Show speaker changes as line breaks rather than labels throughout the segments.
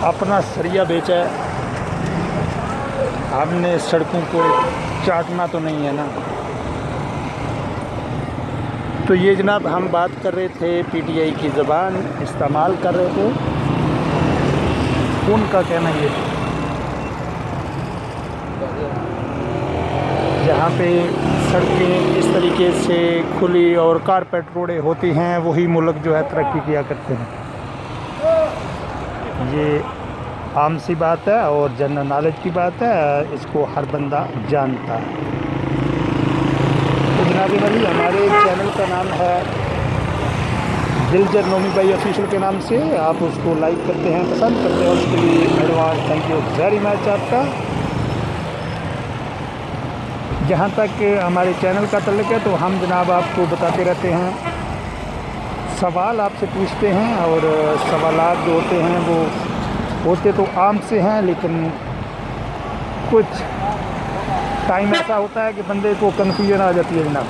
अपना सरिया बेचा है, हमने सड़कों को चाटना तो नहीं है ना। तो ये जनाब हम बात कर रहे थे, पीटीआई की ज़बान इस्तेमाल कर रहे थे, उनका कहना ये था जहाँ पे सड़कें इस तरीके से खुली और कारपेट रोडें होती हैं वही मुल्क जो है तरक्की किया करते हैं। ये आम सी बात है और जनरल नॉलेज की बात है, इसको हर बंदा जानता है। तो जनाब अली हमारे चैनल का नाम है दिलजर नोमी भाई ऑफिशियल के नाम से, आप उसको लाइक करते हैं, पसंद करते हैं, उसके लिए advance thank you very much आपका। जहाँ तक हमारे चैनल का तल्लुक़ है तो हम जनाब आपको बताते रहते हैं, सवाल आपसे पूछते हैं और सवालात जो होते हैं वो होते तो आम से हैं, लेकिन कुछ टाइम ऐसा होता है कि बंदे को कन्फ्यूजन आ जाती है जनाब।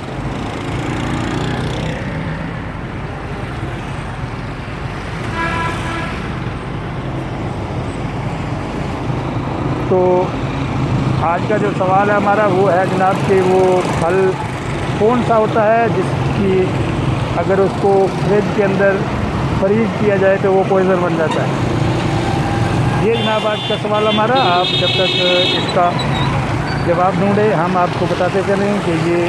तो आज का जो सवाल है हमारा वो है जनाब कि वो फल कौन सा होता है जिसकी अगर उसको फ्रिज के अंदर फ्रीज किया जाए तो वो पॉइज़न बन जाता है। ये जनाब आज का सवाल हमारा। आप जब तक इसका जवाब ढूँढे हम आपको बताते चलें कि ये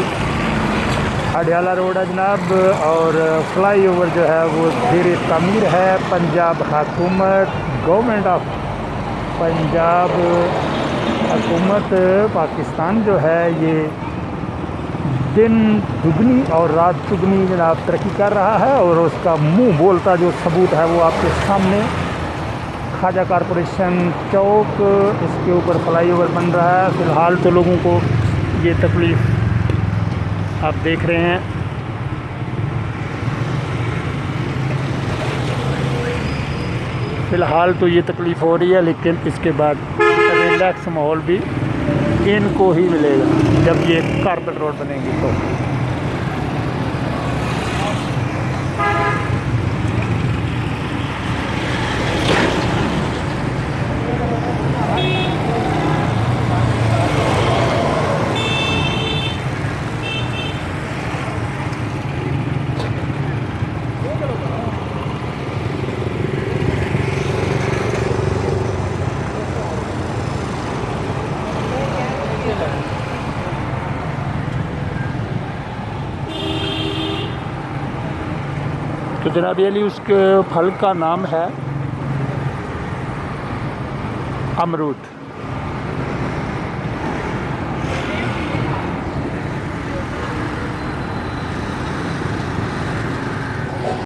अडियाला रोड है जनाब, और फ्लाई ओवर जो है वो ज़ेर तामीर है। पंजाब हुकूमत, गवर्नमेंट ऑफ पंजाब हुकूमत पाकिस्तान जो है ये दिन दुगनी और रात चुगनी जनाब तरक्की कर रहा है, और उसका मुंह बोलता जो सबूत है वो आपके सामने ख्वाजा कॉरपोरेशन चौक, इसके ऊपर फ्लाई ओवर बन रहा है। फ़िलहाल तो लोगों को ये तकलीफ़ आप देख रहे हैं, फ़िलहाल तो ये तकलीफ़ हो रही है, लेकिन इसके बाद रिलैक्स माहौल भी इनको ही मिलेगा जब ये कारपेट रोड बनेगी तो। तो जनाब अली उसके फल का नाम है अमरूद।